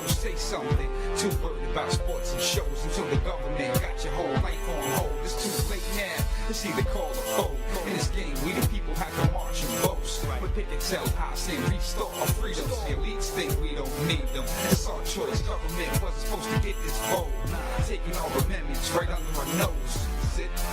so say something. Too worried about sports and shows until the government got your whole life on hold. It's too late now. It's either call or fold. In this game, we the people have to march and boast. But pick and tell house and restore our freedoms. The elites think we don't need them. It's our choice. Government wasn't supposed to get this bold. Taking our amendments right under our nose.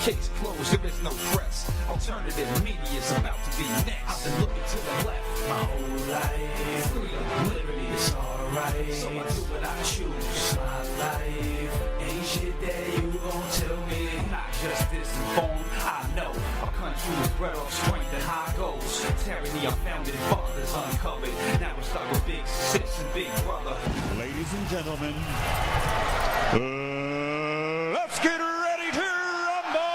Case closed, there is no press. Alternative media is about to be next. I've been looking to the left my whole life. Freedom, liberty, it's alright. So I do what I choose. My life ain't shit that you gon' tell me. I'm not just disinformed, I know. Our country was bred off strength and high goals. Tyranny, our founding fathers uncovered. Now we're stuck with big sis and big brother. Ladies and gentlemen, let's get ready to rumble!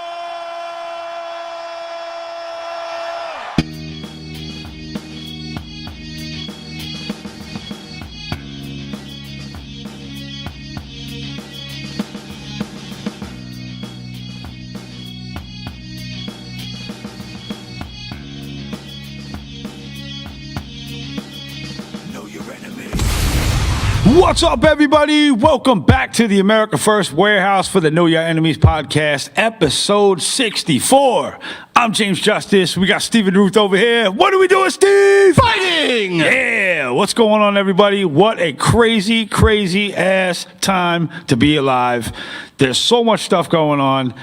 What's up, everybody? Welcome back to the America First Warehouse for the Know Your Enemies podcast, episode 64. I'm James Justice. We got Steven Ruth over here. What are we doing, Steve? Fighting! Yeah. What's going on, everybody? What a crazy, crazy ass time to be alive. There's so much stuff going on.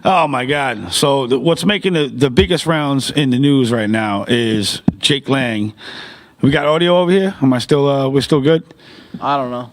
Oh, my God. So what's making the biggest rounds in the news right now is Jake Lang. We got audio over here? Am I still, we're still good? I don't know.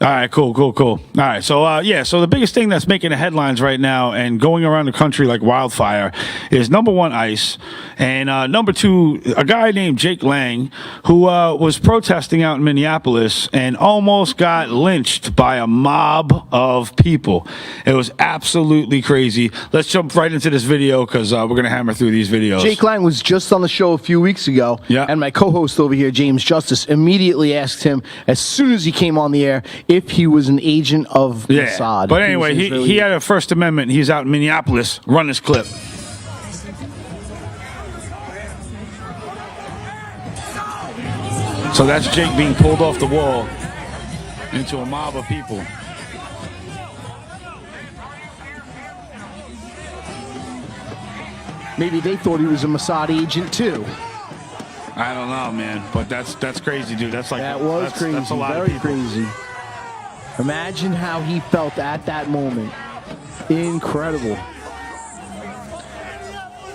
All right, cool. All right, so the biggest thing that's making the headlines right now and going around the country like wildfire is number one, ICE, and number two, a guy named Jake Lang who was protesting out in Minneapolis and almost got lynched by a mob of people. It was absolutely crazy. Let's jump right into this video because we're going to hammer through these videos. Jake Lang was just on the show a few weeks ago, and my co-host over here, James Justice, immediately asked him as soon as he came on the air if he was an agent of Mossad. But anyway, he had a First Amendment. He's out in Minneapolis. Run this clip. So that's Jake being pulled off the wall into a mob of people. Maybe they thought he was a Mossad agent too. I don't know, man, but that's crazy, dude. That's crazy. That's a lot of Very people. crazy. Imagine how he felt at that moment. Incredible.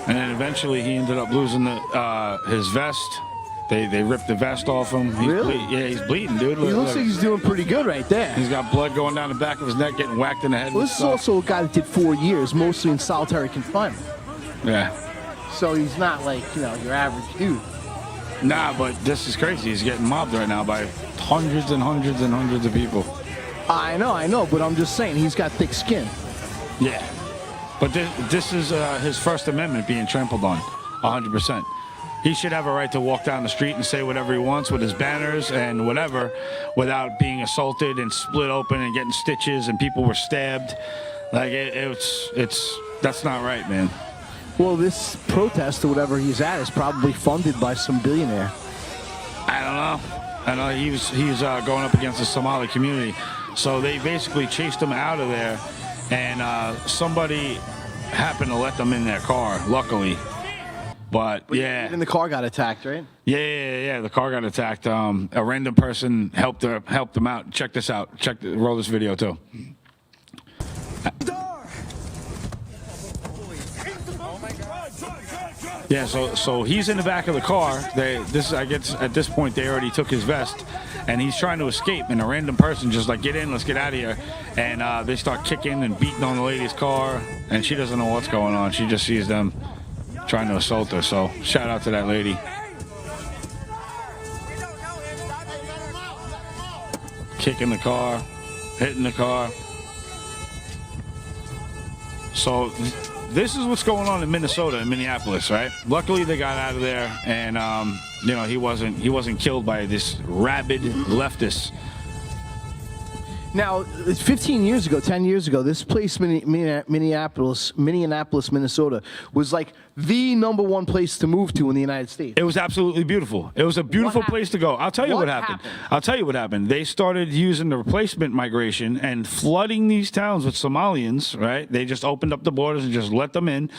And then eventually he ended up losing his vest. They ripped the vest off him. Really? He's bleeding, dude. He looks like he's doing pretty good right there. He's got blood going down the back of his neck, getting whacked in the head. Well, this is also a guy that did 4 years, mostly in solitary confinement. Yeah. So he's not like, your average dude. Nah, but this is crazy. He's getting mobbed right now by hundreds and hundreds and hundreds of people. I know, but I'm just saying he's got thick skin. Yeah. But this is his First Amendment being trampled on, 100%. He should have a right to walk down the street and say whatever he wants with his banners and whatever without being assaulted and split open and getting stitches and people were stabbed. Like, that's not right, man. Well, this protest or whatever he's at is probably funded by some billionaire. I don't know. I know he's going up against the Somali community. So they basically chased him out of there, and somebody happened to let them in their car, luckily. But yeah. Even the car got attacked, right? Yeah. The car got attacked. A random person helped them out. Check this out. Roll this video too. Yeah, so he's in the back of the car. I guess at this point they already took his vest, and he's trying to escape. And a random person just like, get in, let's get out of here. And they start kicking and beating on the lady's car, and she doesn't know what's going on. She just sees them trying to assault her. So shout out to that lady. Kicking the car, hitting the car. So this is what's going on in Minnesota, in Minneapolis, right? Luckily, they got out of there, and he wasn't killed by this rabid leftist. Now, 15 years ago, 10 years ago, this place, Minneapolis, Minnesota, was like the number one place to move to in the United States. It was absolutely beautiful. It was a beautiful place to go. I'll tell you what happened. I'll tell you what happened. They started using the replacement migration and flooding these towns with Somalians, right? They just opened up the borders and just let them in.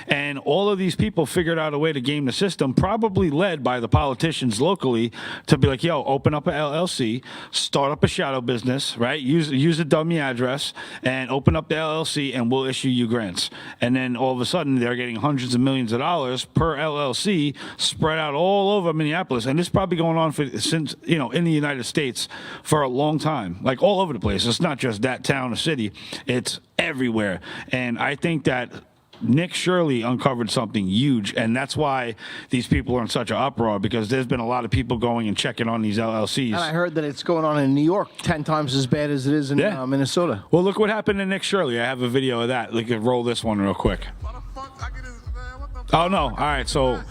And all of these people figured out a way to game the system, probably led by the politicians locally, to be like, yo, open up a LLC, start up a shadow business, right? Use a dummy address and open up the LLC and we'll issue you grants. And then all of a sudden they're getting hundreds of millions of dollars per LLC spread out all over Minneapolis. And this is probably going on since, in the United States for a long time, like all over the place. It's not just that town or city. It's everywhere. And I think that Nick Shirley uncovered something huge, and that's why these people are in such an uproar, because there's been a lot of people going and checking on these LLCs. And I heard that it's going on in New York 10 times as bad as it is in Minnesota. Well, look what happened to Nick Shirley. I have a video of that. We could roll this one real quick. Oh, no. All right, so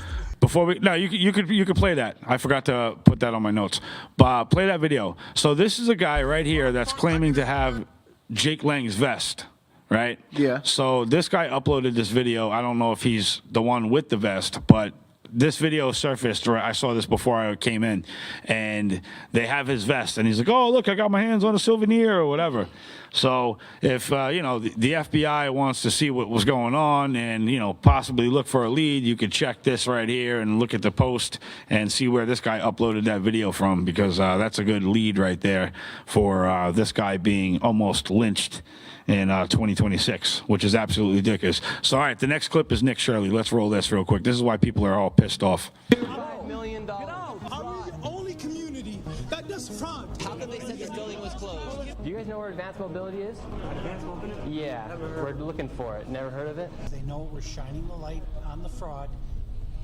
before we... No, you could play that. I forgot to put that on my notes. But play that video. So this is a guy right here that's claiming to have Jake Lang's vest. Right? Yeah. So this guy uploaded this video. I don't know if he's the one with the vest, but this video surfaced. I saw this before I came in, and they have his vest, and he's like, "Oh, look, I got my hands on a souvenir or whatever." So if the FBI wants to see what was going on and possibly look for a lead, you could check this right here and look at the post and see where this guy uploaded that video from, because that's a good lead right there for this guy being almost lynched in 2026, which is absolutely ridiculous. So, all right, the next clip is Nick Shirley. Let's roll this real quick. This is why people are all pissed off. $5 million. Are we the only community that does fraud? How come they said this building was closed? Do you guys know where Advanced Mobility is? Advanced mobility? Yeah, we're looking for it. Never heard of it? They know we're shining the light on the fraud,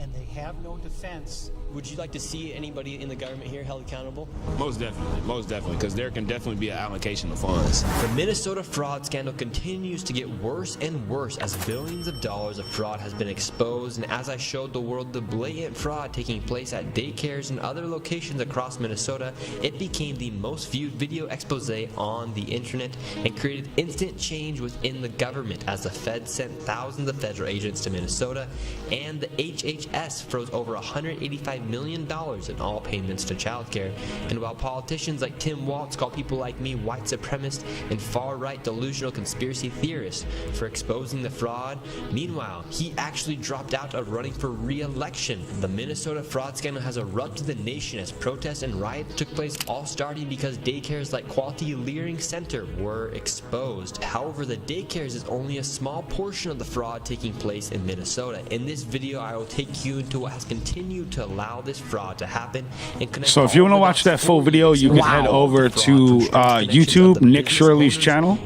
and they have no defense. Would you like to see anybody in the government here held accountable? Most definitely, because there can definitely be an allocation of funds. The Minnesota fraud scandal continues to get worse and worse as billions of dollars of fraud has been exposed, and as I showed the world the blatant fraud taking place at daycares and other locations across Minnesota, it became the most viewed video expose on the internet and created instant change within the government as the Fed sent thousands of federal agents to Minnesota, and the HHS froze over $185 million in all payments to childcare. And while politicians like Tim Walz call people like me white supremacists and far-right delusional conspiracy theorists for exposing the fraud, meanwhile, he actually dropped out of running for re-election. The Minnesota fraud scandal has erupted the nation as protests and riots took place, all starting because daycares like Quality Learning Center were exposed. However, the daycares is only a small portion of the fraud taking place in Minnesota. In this video, I will take you into what has continued to allow this fraud to happen and connect. So if you want to watch that full video, you can head over to YouTube, Nick Shirley's channel.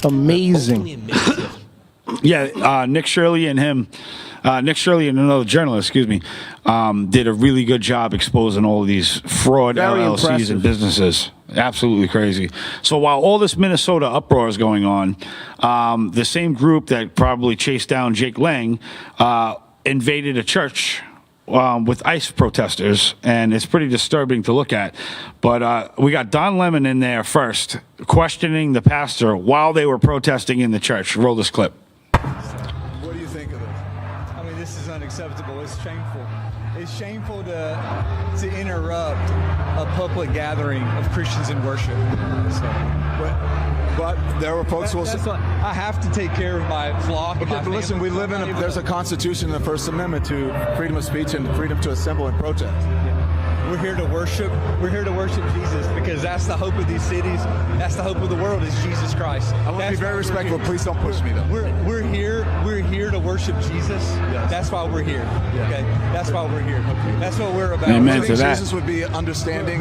Amazing. Yeah, Nick Shirley and him, Nick Shirley and another journalist, did a really good job exposing all of these fraud LLCs and businesses. Absolutely crazy. So while all this Minnesota uproar is going on, the same group that probably chased down Jake Lang invaded a church with ICE protesters, and it's pretty disturbing to look at. But we got Don Lemon in there first, questioning the pastor while they were protesting in the church. Roll this clip. What do you think of this? I mean, this is unacceptable. It's shameful. It's shameful to interrupt a public gathering of Christians in worship. But there were folks who will say, I have to take care of my flock. Okay, but listen, we live in there's a constitution in the First Amendment to freedom of speech and freedom to assemble and protest. We're here to worship. We're here to worship Jesus, because that's the hope of these cities. That's the hope of the world, is Jesus Christ. I want to be very respectful. Please don't push me, though. We're here to worship Jesus. Yes. That's why we're here. Yeah. Okay, that's why we're here. Okay. That's what we're about. Amen to that. Jesus would be understanding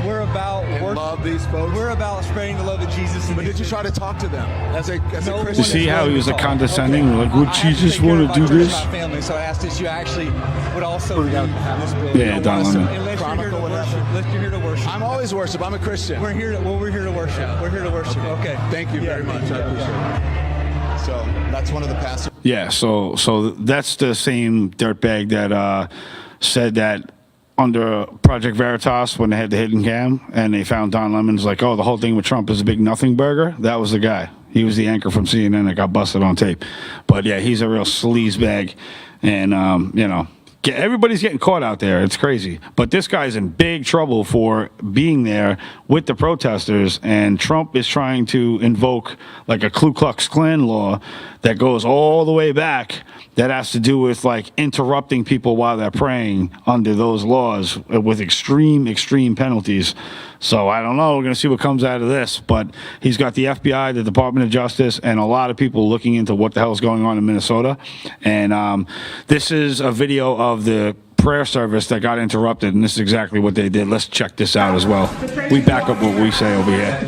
we're about and love these folks. We're about spreading the love of Jesus. But did you try to talk to them as a Christian? You see how he was a condescending, like, would Jesus want to do this? My family, so I asked that you actually would also lead this building. Yeah, Don Lemon. Unless you're here to worship. I'm always worship. I'm a Christian. We're here to worship. Yeah. We're here to worship. Okay. Thank you very much. I appreciate it. So that's one of the pastors. Yeah. So that's the same dirtbag that said that under Project Veritas when they had the hidden cam and they found Don Lemon's like, oh, the whole thing with Trump is a big nothing burger. That was the guy. He was the anchor from CNN that got busted on tape. But yeah, he's a real sleazebag. And, everybody's getting caught out there. It's crazy. But this guy's in big trouble for being there with the protesters. And Trump is trying to invoke like a Ku Klux Klan law that goes all the way back that has to do with like interrupting people while they're praying under those laws with extreme penalties. So I don't know. We're going to see what comes out of this. But he's got the FBI, the Department of Justice, and a lot of people looking into what the hell is going on in Minnesota. And this is a video of the prayer service that got interrupted, and this is exactly what they did. Let's check this out as well. We back up what we say over here.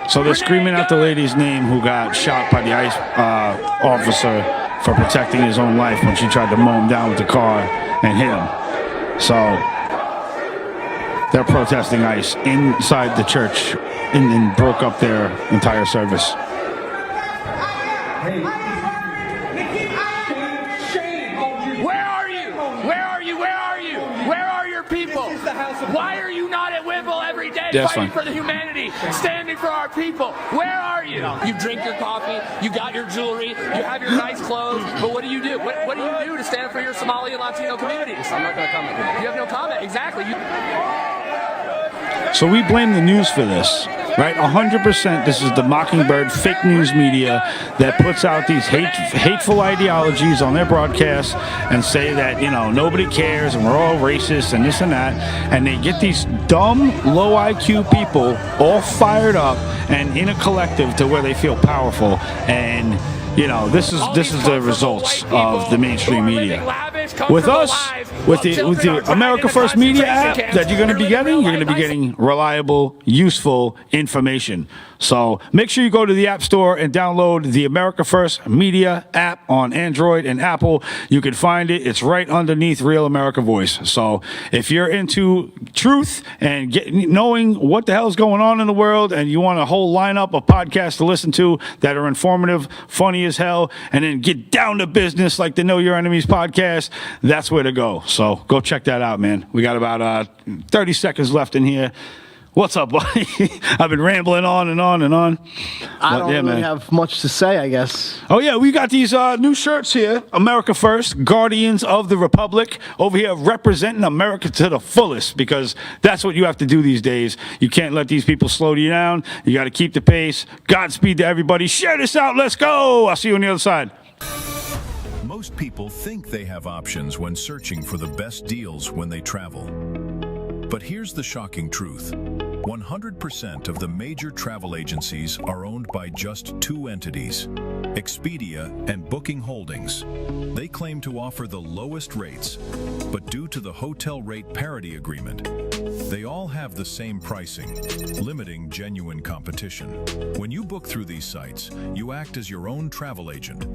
So they're screaming out the lady's name who got shot by the ICE officer for protecting his own life when she tried to mow him down with the car and hit him. So they're protesting ICE inside the church and broke up their entire service. Where are you? Where are you? Where are you? Where are your people? Why are you not at Wimble every day fighting for the humanity, standing for our people? Where are you? You drink your coffee, you got your jewelry, you have your nice clothes, but what do you do? What do you do to stand for your Somali and Latino communities? I'm not going to comment. You have no comment. Exactly. So we blame the news for this, right? 100%. This is the Mockingbird fake news media that puts out these hateful ideologies on their broadcasts and say that, nobody cares and we're all racist and this and that. And they get these dumb, low IQ people all fired up and in a collective to where they feel powerful. And this is the results of the mainstream media. With us, with the America First Media app that you're going to be getting reliable, useful information. So make sure you go to the App Store and download the America First Media app on Android and Apple. You can find it. It's right underneath Real America Voice. So if you're into truth and knowing what the hell's going on in the world and you want a whole lineup of podcasts to listen to that are informative, funny as hell, and then get down to business like the Know Your Enemies podcast, that's where to go. So go check that out, man. We got about 30 seconds left in here. What's up, buddy? I've been rambling on and on and on. I don't really have much to say, I guess. Oh, yeah, we got these new shirts here. America First, Guardians of the Republic. Over here representing America to the fullest, because that's what you have to do these days. You can't let these people slow you down. You got to keep the pace. Godspeed to everybody. Share this out. Let's go. I'll see you on the other side. Most people think they have options when searching for the best deals when they travel. But here's the shocking truth. 100% of the major travel agencies are owned by just two entities, Expedia and Booking Holdings. They claim to offer the lowest rates, but due to the hotel rate parity agreement, they all have the same pricing, limiting genuine competition. When you book through these sites, you act as your own travel agent,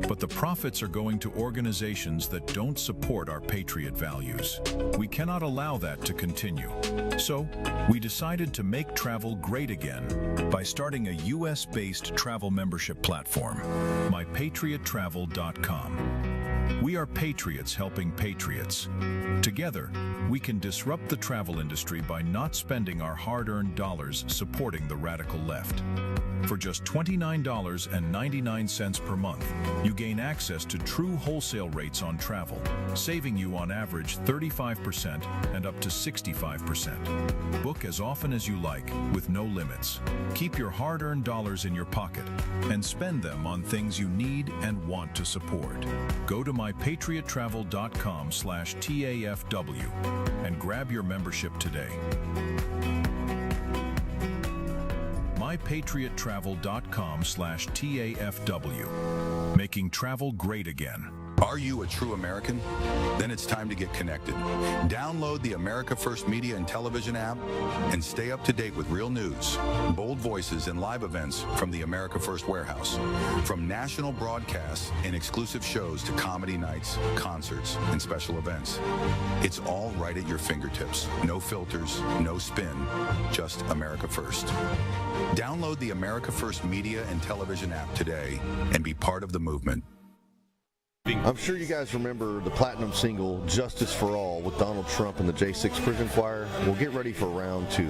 but the profits are going to organizations that don't support our patriot values. We cannot allow that to continue. So, we decided to make travel great again by starting a US-based travel membership platform, mypatriottravel.com. We are patriots helping patriots. Together, we can disrupt the travel industry by not spending our hard-earned dollars supporting the radical left. For just $29.99 per month, you gain access to true wholesale rates on travel, saving you on average 35% and up to 65%. Book as often as you like, with no limits. Keep your hard-earned dollars in your pocket and spend them on things you need and want to support. Go to mypatriottravel.com/TAFW and grab your membership today. mypatriottravel.com/TAFW, making travel great again. Are you a true American? Then it's time to get connected. Download the America First Media and Television app and stay up to date with real news, bold voices, and live events from the America First Warehouse. From national broadcasts and exclusive shows to comedy nights, concerts, and special events. It's all right at your fingertips. No filters, no spin, just America First. Download the America First Media and Television app today and be part of the movement. I'm sure you guys remember the platinum single Justice for All with Donald Trump and the J6 Prison Choir. We'll get ready for round 2.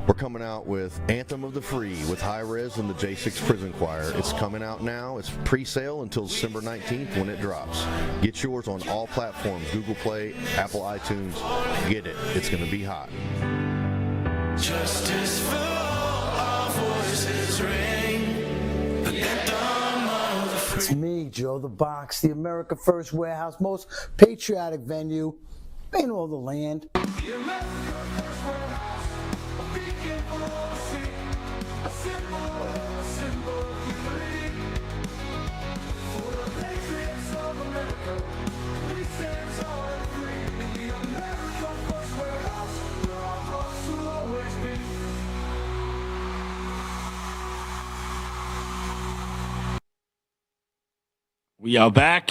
We're coming out with Anthem of the Free with High Res and the J6 Prison Choir. It's coming out now. It's pre-sale until December 19th when it drops. Get yours on all platforms, Google Play, Apple iTunes. Get it. It's going to be hot. Justice for all, our voices ring. The anthem of the free. It's me, Joe the Box, the America First Warehouse, most patriotic venue in all the land. We are back.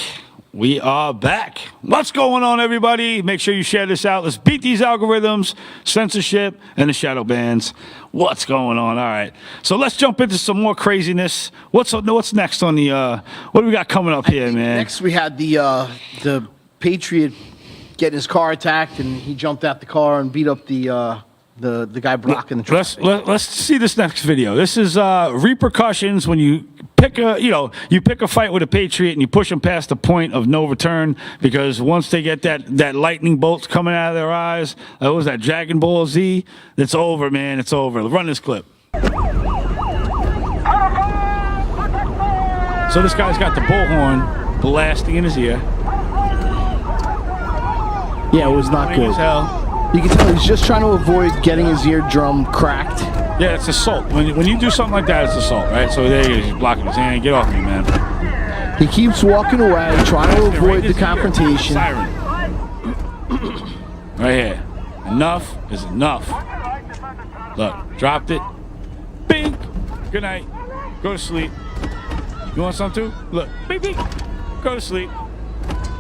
We are back. What's going on, everybody? Make sure you share this out. Let's beat these algorithms, censorship, and the shadow bans. What's going on? All right. So let's jump into some more craziness. What's next on the? What do we got coming up here, man? Next, we had the Patriot getting his car attacked, and he jumped out the car and beat up the guy blocking the traffic. Let's see this next video. This is repercussions when you pick a fight with a Patriot and you push them past the point of no return, because once they get that lightning bolts coming out of their eyes, what was that, Dragon Ball Z? It's over, man. It's over. Run this clip. So this guy's got the bullhorn blasting in his ear. Yeah, it was not good. As hell. You can tell he's just trying to avoid getting his eardrum cracked. Yeah, it's assault. When you do something like that, it's assault, right? So there he is, he's blocking his hand. Get off me, man. He keeps walking away, trying to avoid the confrontation. Siren. Right here. Enough is enough. Look, dropped it. Bing. Good night. Go to sleep. You want some too? Look. Bing, bing. Go to sleep.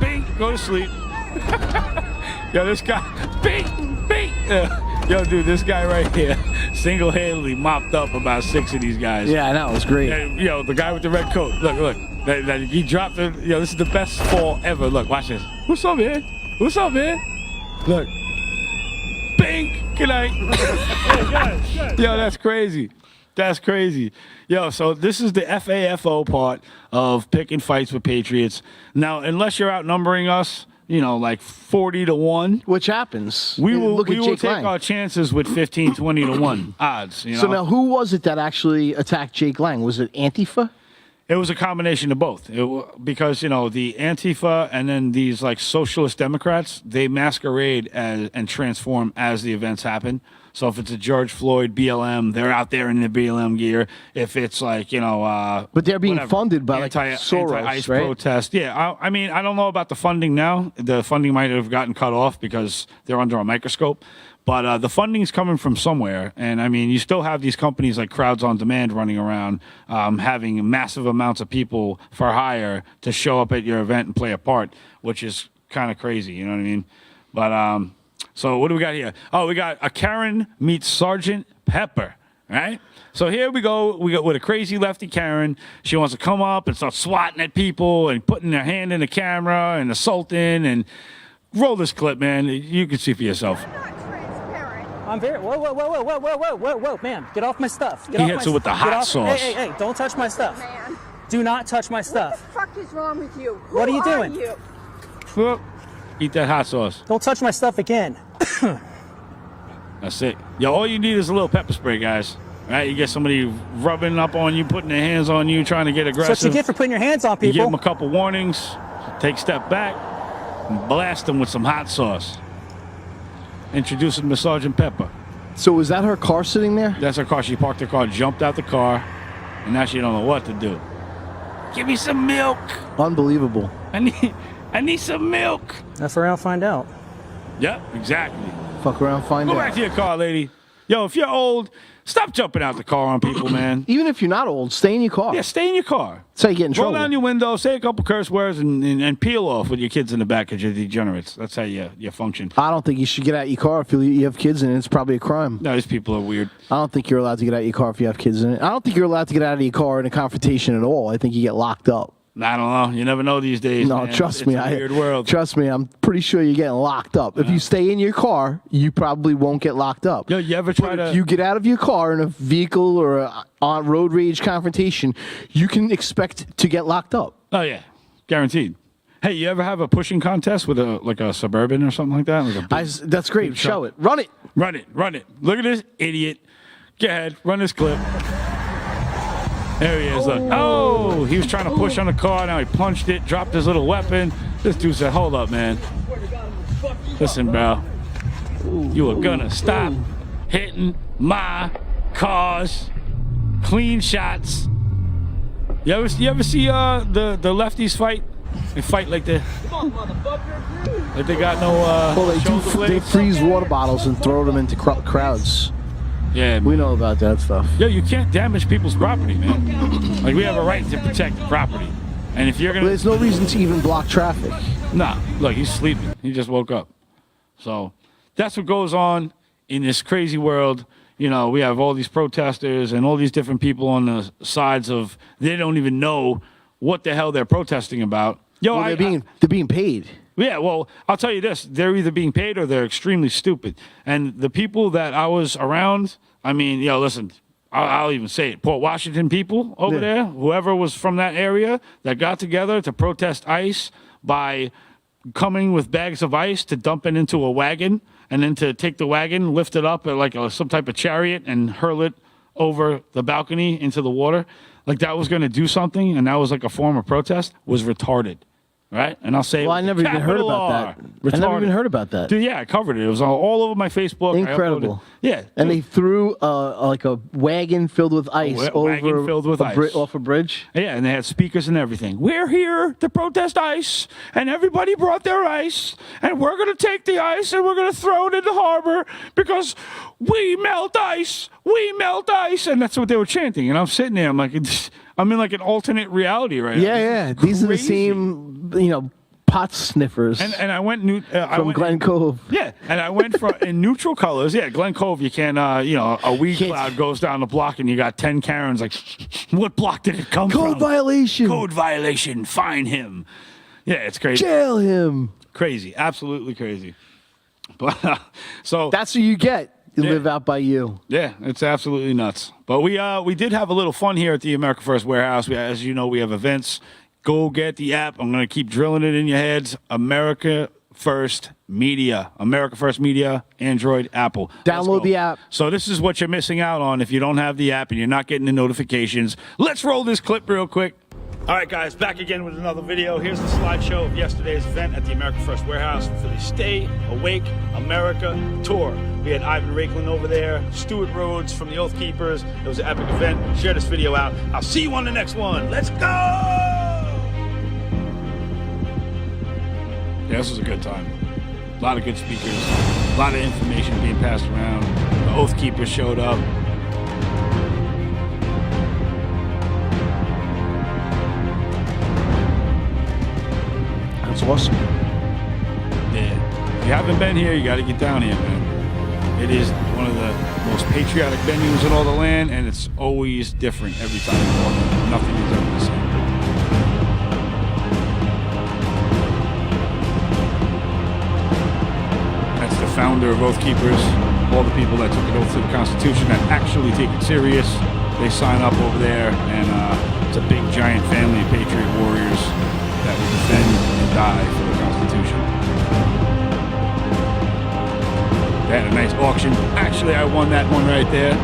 Bing. Go to sleep. Yo, this guy. Bing. Bing. Yo, dude, this guy right here single-handedly mopped up about 6 of these guys. Yeah, I know. It was great. Yo, the guy with the red coat. Look. He dropped it. Yo, this is the best fall ever. Look, watch this. What's up, man? What's up, man? Look. Bing. Good night. Yo, that's crazy. That's crazy. Yo, so this is the FAFO part of picking fights with Patriots. Now, unless you're outnumbering us, like 40-1. Which happens. We will take Lang. Our chances with 15-20-1 odds. So now, who was it that actually attacked Jake Lang? Was it Antifa? It was a combination of both. Because, the Antifa and then these like socialist Democrats, they masquerade and transform as the events happen. So if it's a George Floyd BLM, they're out there in the BLM gear. If it's like, but they're being funded by Soros, anti-ICE right? protest. Yeah, I mean, I don't know about the funding now. The funding might have gotten cut off because they're under a microscope. But the funding's coming from somewhere. And, I mean, you still have these companies like Crowds on Demand running around having massive amounts of people for hire to show up at your event and play a part, which is kind of crazy. You know what I mean? But so what do we got here? Oh, we got a Karen meets Sergeant Pepper, right? So here we go. We got with a crazy lefty Karen. She wants to come up and start swatting at people and putting their hand in the camera and assaulting. And roll this clip, man. You can see for yourself. I'm very. Whoa, man! Get off my stuff. Get he off hits my, her with the hot sauce. Hey! Don't touch my stuff. Man. Do not touch my stuff. What the fuck is wrong with you? What are you doing? Well, eat that hot sauce. Don't touch my stuff again. That's it. Yo, all you need is a little pepper spray, guys. Right? You get somebody rubbing up on you, putting their hands on you, trying to get aggressive. That's what you get for putting your hands on people. You give them a couple warnings, take a step back, and blast them with some hot sauce. Introduce them to Sergeant Pepper. So was that her car sitting there? That's her car. She parked her car, jumped out the car, and now she don't know what to do. Give me some milk. Unbelievable. I I need some milk. F around, find out. Yep, exactly. Fuck around, find Go out. back to your car, lady. Yo, if you're old, stop jumping out the car on people, man. Even if you're not old, stay in your car. Yeah, stay in your car. That's how you get in Roll trouble. down your window, say a couple curse words, and peel off with your kids in the back because you're degenerates. That's how you function. I don't think you should get out your car if you have kids in it. It's probably a crime. No, these people are weird. I don't think you're allowed to get out of your car if you have kids in it. I don't think you're allowed to get out of your car in a confrontation at all. I think you get locked up. I don't know. You never know these days. No, man. trust me. It's a weird world. Trust me. I'm pretty sure you're getting locked up. If you stay in your car, you probably won't get locked up. Yo, you ever try If you get out of your car in a vehicle or a on road rage confrontation, you can expect to get locked up. Oh yeah, guaranteed. Hey, you ever have a pushing contest with a Suburban or something like that? Like a that's great. big Show truck? it. Run it. Run it. Run it. Look at this idiot. Go ahead. Run this clip. There he is. Look. Oh, he was trying to push on the car. Now he punched it, dropped his little weapon. This dude said, hold up, man. Listen, bro. You are going to stop hitting my cars. Clean shots. You ever see the lefties fight? They fight like they got no Well, they shoulder do. They blades. freeze water bottles and throw them into crowds. Yeah, we know about that stuff. Yo, you can't damage people's property, man. Like, we have a right to protect the property. And if you're gonna, Well, there's no reason to even block traffic. nah, look, he's sleeping. He just woke up. So that's what goes on in this crazy world. You know, we have all these protesters and all these different people on the sides of, they don't even know what the hell they're protesting about. Yo, Well, they're being paid. Yeah, well, I'll tell you this. They're either being paid or they're extremely stupid. And the people that I was around, I mean, yo, listen, I'll even say it. Port Washington people over there, whoever was from that area that got together to protest ICE by coming with bags of ice to dump it into a wagon and then to take the wagon, lift it up like some type of chariot and hurl it over the balcony into the water. Like that was going to do something, and that was like a form of protest, was retarded. Right? And I'll say, Well, I never even heard about that. I never even heard about that. Dude, yeah, I covered it. It was all over my Facebook. Incredible. Yeah. And they threw like a wagon filled with ice wagon filled with ice. off a bridge. Yeah, and they had speakers and everything. We're here to protest ice, and everybody brought their ice, and we're going to take the ice and we're going to throw it in the harbor because we melt ice. We melt ice. And that's what they were chanting. And I'm sitting there. I'm like, I'm in like an alternate reality right now. Yeah. These are the same, pot sniffers. And I went from Glen Cove. Yeah, and I went from in neutral colors. Yeah, Glen Cove. You can't, a weed cloud goes down the block and you got 10 Karens. Like, what block did it come from? Code violation. Code violation. Fine him. Yeah, it's crazy. Jail him. Crazy. Absolutely crazy. But so that's what you get. You live out by you. Yeah, it's absolutely nuts. But we did have a little fun here at the America First Warehouse. As you know, we have events. Go get the app. I'm going to keep drilling it in your heads. America First Media. America First Media, Android, Apple. Download the app. So this is what you're missing out on if you don't have the app and you're not getting the notifications. Let's roll this clip real quick. All right, guys, back again with another video. Here's the slideshow of yesterday's event at the America First Warehouse for the Stay Awake America Tour. We had Ivan Rakelin over there, Stuart Rhodes from the Oath Keepers. It was an epic event. Share this video out. I'll see you on the next one. Let's go! Yeah, this was a good time. A lot of good speakers, a lot of information being passed around. The Oath Keepers showed up. That's awesome. Yeah. If you haven't been here, you got to get down here, man. It is one of the most patriotic venues in all the land, and it's always different every time you walk in. Nothing is ever the same. That's the founder of Oath Keepers, all the people that took an oath to the Constitution that actually take it serious. They sign up over there, and it's a big, giant family of patriot warriors that will defend and die for the Constitution. They had a nice auction. Actually, I won that one right there.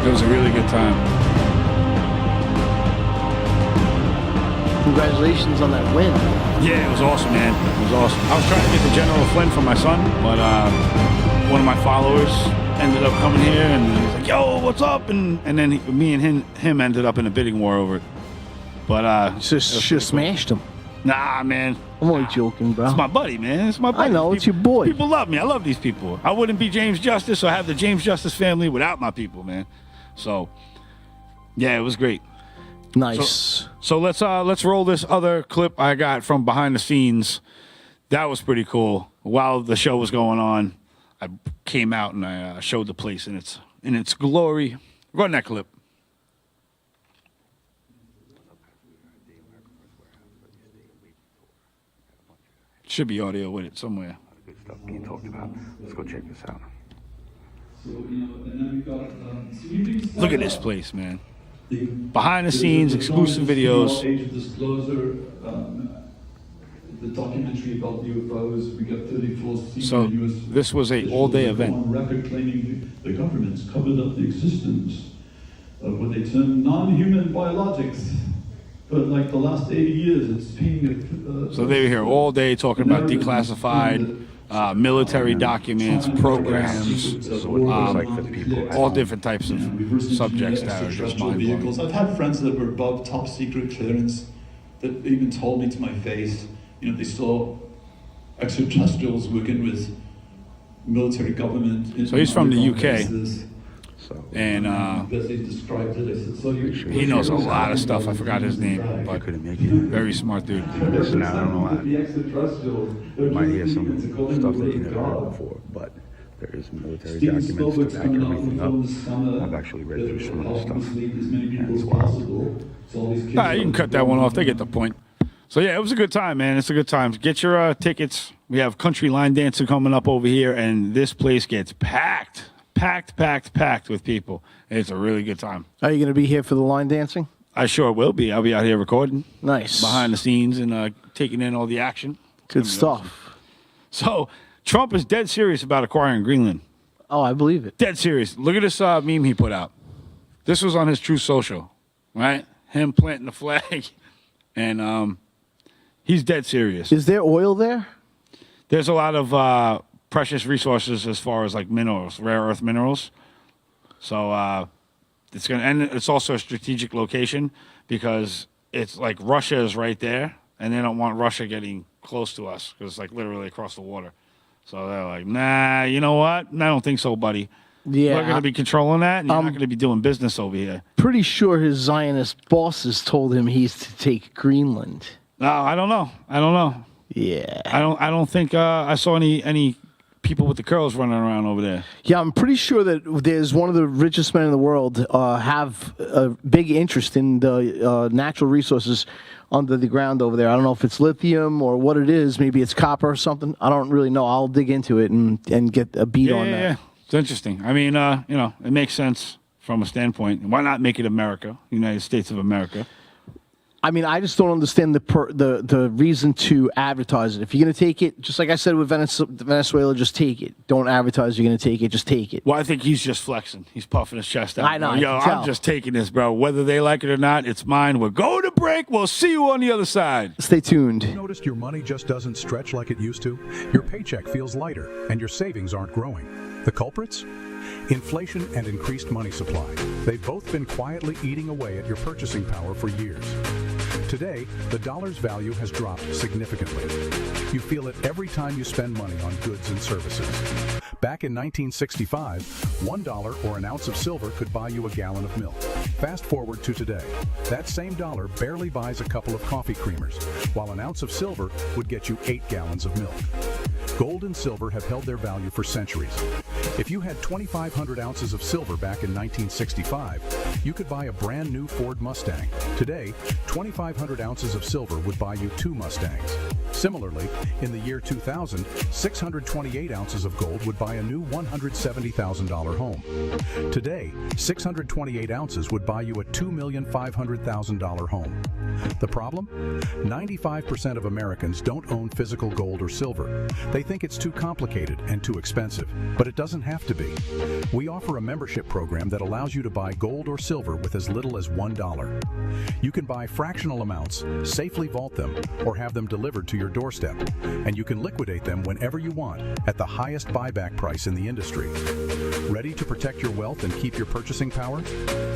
It was a really good time. Congratulations on that win. Yeah, it was awesome, man. It was awesome. I was trying to get the General Flynn for my son, but one of my followers ended up coming here, and he was like, yo, what's up? And then me and him ended up in a bidding war over it. But just smashed him. Nah, man. I'm only joking, bro. It's my buddy, man. It's my buddy. I know, it's your boy. People love me. I love these people. I wouldn't be James Justice or have the James Justice family without my people, man. So, yeah, it was great. Nice. So let's roll this other clip I got from behind the scenes. That was pretty cool. While the show was going on, I came out and I showed the place in its glory. Run that clip. Should be audio with it somewhere. Good stuff being talked about. Let's go check this out. Look at this place, man. Behind the scenes, exclusive videos. The documentary about UFOs, we got 34 So this was a all-day event. on record claiming the government's covered up the existence of what they term non-human biologics. But like the last 80 years, it's being... So they were here all day talking about declassified military documents, programs, all different types of subjects that are just mind-blowing. I've had friends that were above top secret clearance that even told me to my face, you know, they saw extraterrestrials working with military government. So he's from the UK. And he knows a lot of stuff. I forgot his name, but very smart dude. Listen, I don't know why. You might hear some stuff that you never heard before, but there is military documents to back everything up. I've actually read through some of the stuff, and it's wild. Nah, you can cut that one off. They get the point. So yeah, it was a good time, man. It's a good time. Get your tickets. We have country line dancing coming up over here, and this place gets packed with people. It's a really good time. Are you going to be here for the line dancing? I sure will be. I'll be out here recording. Nice. Behind the scenes and taking in all the action. Good stuff. So Trump is dead serious about acquiring Greenland. Oh, I believe it. Dead serious. Look at this meme he put out. This was on his Truth Social, right? Him planting the flag. And he's dead serious. Is there oil there? There's a lot of precious resources as far as like minerals, rare earth minerals. So it's also a strategic location because it's like Russia is right there, and they don't want Russia getting close to us because it's like literally across the water. So they're like, nah, you know what? I don't think so, buddy. Yeah, we're going to be controlling that, and you're not going to be doing business over here. Pretty sure his Zionist bosses told him he's to take Greenland. No, I don't know. Yeah, I don't think I saw any people with the curls running around over there. Yeah, I'm pretty sure that there's one of the richest men in the world have a big interest in the natural resources under the ground over there. I don't know if it's lithium or what it is. Maybe it's copper or something. I don't really know. I'll dig into it and get a beat on that. Yeah, it's interesting. I mean, it makes sense from a standpoint. Why not make it America, United States of America? I mean, I just don't understand the reason to advertise it. If you're going to take it, just like I said with Venezuela, just take it. Don't advertise you're going to take it. Just take it. Well, I think he's just flexing. He's puffing his chest out. I know. Yo, I'm just taking this, bro. Whether they like it or not, it's mine. We're going to break. We'll see you on the other side. Stay tuned. You noticed your money just doesn't stretch like it used to? Your paycheck feels lighter, and your savings aren't growing. The culprits? Inflation and increased money supply. They've both been quietly eating away at your purchasing power for years. Today, the dollar's value has dropped significantly. You feel it every time you spend money on goods and services. Back in 1965, $1 or an ounce of silver could buy you a gallon of milk. Fast forward to today. That same dollar barely buys a couple of coffee creamers, while an ounce of silver would get you 8 gallons of milk. Gold and silver have held their value for centuries. If you had 2,500 ounces of silver back in 1965, you could buy a brand new Ford Mustang. Today, 2,500 ounces of silver would buy you 2 Mustangs. Similarly, in the year 2000, 628 ounces of gold would buy a new $170,000 home. Today, 628 ounces would buy you a $2,500,000 home. The problem? 95% of Americans don't own physical gold or silver. They think it's too complicated and too expensive, but it doesn't have to be. We offer a membership program that allows you to buy gold or silver with as little as $1. You can buy fractional amounts, safely vault them, or have them delivered to your your doorstep, and you can liquidate them whenever you want at the highest buyback price in the industry. Ready to protect your wealth and keep your purchasing power?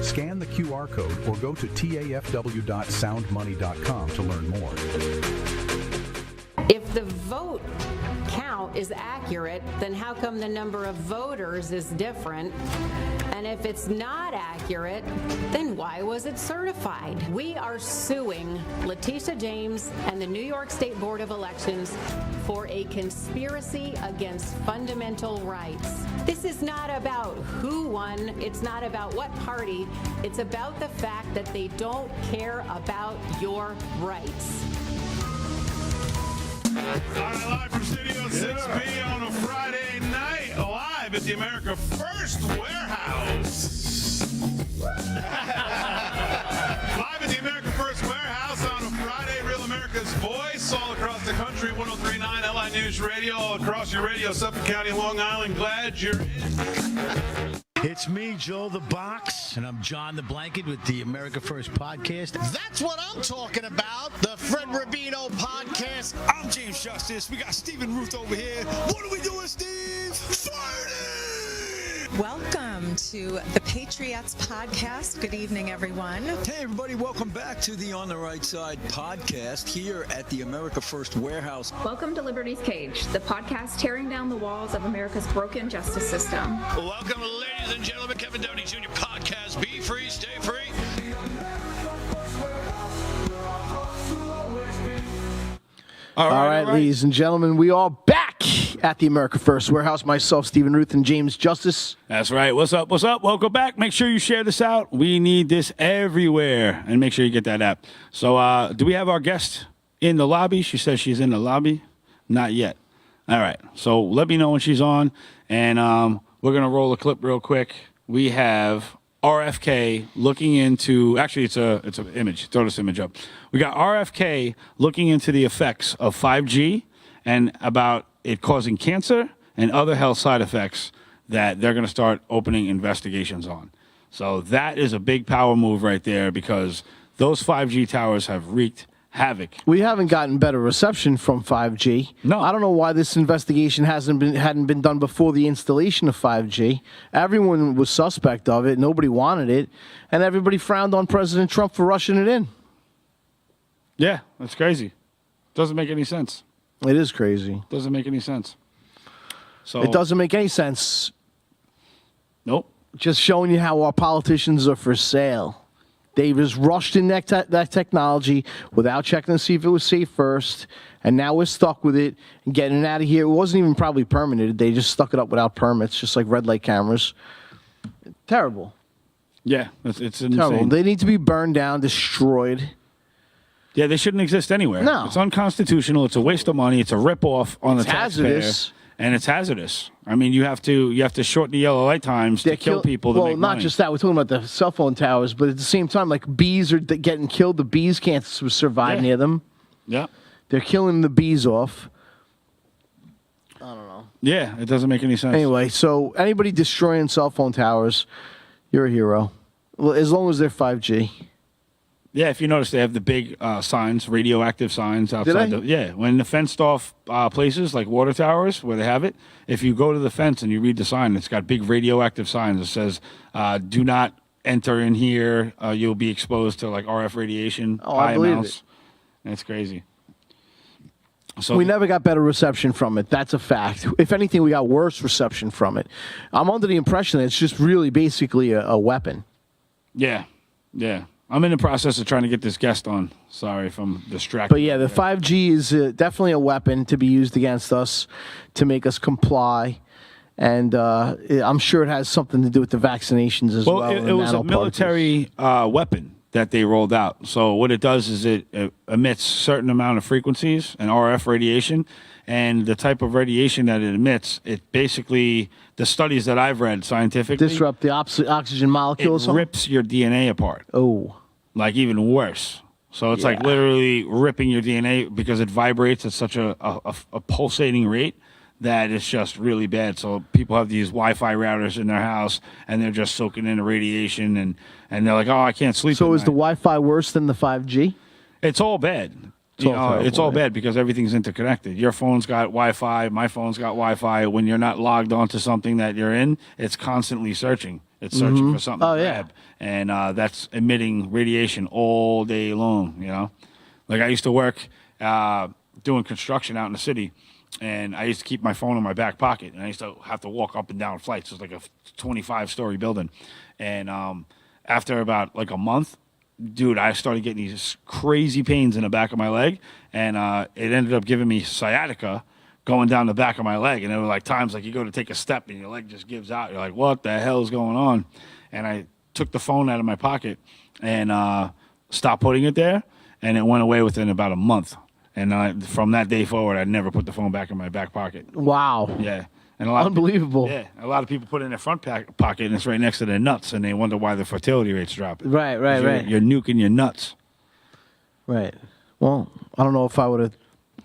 Scan the QR code or go to tafw.soundmoney.com to learn more. If the vote count is accurate, then how come the number of voters is different? And if it's not accurate, then why was it certified? We are suing Letitia James and the New York State Board of Elections for a conspiracy against fundamental rights. This is not about who won. It's not about what party. It's about the fact that they don't care about your rights. All right, live from Studio 6B on a Friday night, live at the America First Warehouse. Live at the America First Warehouse on a Friday, Real America's Voice, all across the country, 103.9 LI News Radio, all across your radio, Suffolk County, Long Island. Glad you're in. It's me, Joe the Box, and I'm John the Blanket with the America First Podcast. That's what I'm talking about, the Fred Rubino Podcast. I'm James Justice. We got Stephen Ruth over here. What are we doing, Steve? Fighting! Welcome to the Patriots Podcast. Good evening, everyone. Hey, everybody. Welcome back to the On the Right Side podcast here at the America First Warehouse. Welcome to Liberty's Cage, the podcast tearing down the walls of America's broken justice system. Welcome, ladies and gentlemen. Kevin Downey Jr. Podcast. Be free, stay free. All right, ladies and gentlemen, we are back at the America First Warehouse. Myself, Stephen Ruth, and James Justice. That's right. What's up? What's up? Welcome back. Make sure you share this out. We need this everywhere. And make sure you get that app. So do we have our guest in the lobby? She says she's in the lobby. Not yet. All right. So let me know when she's on. And we're going to roll a clip real quick. We have RFK looking into, actually it's an image. Throw this image up. We got RFK looking into the effects of 5G and about it causing cancer and other health side effects that they're going to start opening investigations on. So that is a big power move right there because those 5G towers have wreaked havoc. We haven't gotten better reception from 5G. No. I don't know why this investigation hadn't been done before the installation of 5G. Everyone was suspect of it. Nobody wanted it. And everybody frowned on President Trump for rushing it in. Yeah, that's crazy. Doesn't make any sense. It is crazy. Doesn't make any sense. So it doesn't make any sense. Nope. Just showing you how our politicians are for sale. They just rushed in that technology without checking to see if it was safe first, and now we're stuck with it and getting it out of here. It wasn't even probably permitted. They just stuck it up without permits, just like red light cameras. Terrible. Yeah, it's insane. Terrible. They need to be burned down, destroyed. Yeah, they shouldn't exist anywhere. No. It's unconstitutional. It's a waste of money. It's a ripoff on the taxpayer. Hazardous. And it's hazardous. I mean, you have to shorten the yellow light times to kill people to make money. Well, not just that. We're talking about the cell phone towers, but at the same time, like bees are getting killed. The bees can't survive near them. Yeah. They're killing the bees off. I don't know. Yeah, it doesn't make any sense. Anyway, so anybody destroying cell phone towers, you're a hero. Well, as long as they're 5G. Yeah, if you notice, they have the big signs, radioactive signs outside. When the fenced off places like water towers where they have it, if you go to the fence and you read the sign, it's got big radioactive signs that says, do not enter in here. You'll be exposed to like RF radiation, high amounts. It's crazy. So we never got better reception from it. That's a fact. If anything, we got worse reception from it. I'm under the impression that it's just really basically a weapon. Yeah, yeah. I'm in the process of trying to get this guest on. Sorry if I'm distracted. But yeah, the 5G is definitely a weapon to be used against us to make us comply. And I'm sure it has something to do with the vaccinations as well. Well, it was a military weapon that they rolled out. So what it does is it emits a certain amount of frequencies and RF radiation. And the type of radiation that it emits, it basically, the studies that I've read scientifically, disrupt the oxygen molecules. It rips your DNA apart. Oh. Like even worse. So it's like literally ripping your DNA because it vibrates at such a pulsating rate that it's just really bad. So people have these Wi-Fi routers in their house and they're just soaking in the radiation and they're like, oh, I can't sleep. So is the Wi-Fi worse than the 5G? It's all bad. it's all bad because everything's interconnected. Your phone's got Wi-Fi. My phone's got Wi-Fi. When you're not logged onto something that you're in, it's constantly searching. It's searching for something to grab. And that's emitting radiation all day long, you know? Like I used to work doing construction out in the city, and I used to keep my phone in my back pocket, and I used to have to walk up and down flights. It was like a 25-story building. And after about like a month, dude, I started getting these crazy pains in the back of my leg, and it ended up giving me sciatica going down the back of my leg. And there were like times like you go to take a step and your leg just gives out. You're like, what the hell is going on? And I took the phone out of my pocket and stopped putting it there, and it went away within about a month. And from that day forward, I never put the phone back in my back pocket. Wow. Yeah. And Unbelievable. A lot of people put it in their front pocket, and it's right next to their nuts, and they wonder why the fertility rates drop. Right. You're nuking your nuts. Right. Well, I don't know if I would have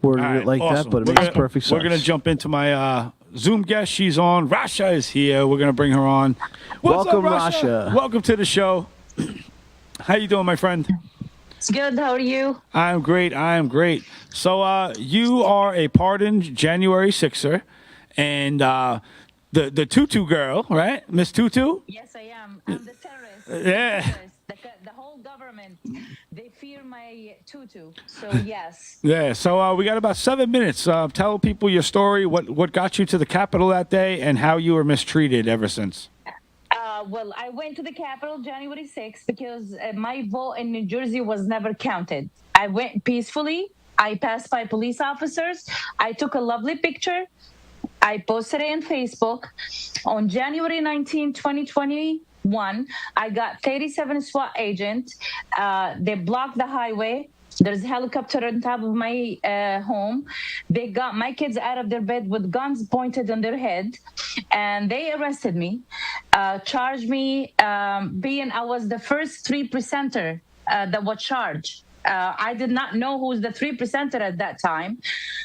worded it like that, but it makes perfect sense. We're going to jump into my Zoom guest. She's on. Rasha is here. We're going to bring her on. Welcome, Rasha. Welcome to the show. How you doing, my friend? It's good. How are you? I'm great. So you are a pardoned January 6er, and the Tutu girl, right? Miss Tutu? Yes, I am. I'm the terrorist. Yeah. The whole government, they fear my tutu. So, yes. Yeah. So we got about 7 minutes. Tell people your story, what got you to the Capitol that day, and how you were mistreated ever since. Well, I went to the Capitol January 6th because my vote in New Jersey was never counted. I went peacefully. I passed by police officers. I took a lovely picture. I posted it on Facebook. On January 19, 2021, I got 37 SWAT agents. They blocked the highway. There's a helicopter on top of my home. They got my kids out of their bed with guns pointed on their head, and they arrested me, charged me I was the first 3%er that was charged. I did not know who was the 3%er at that time.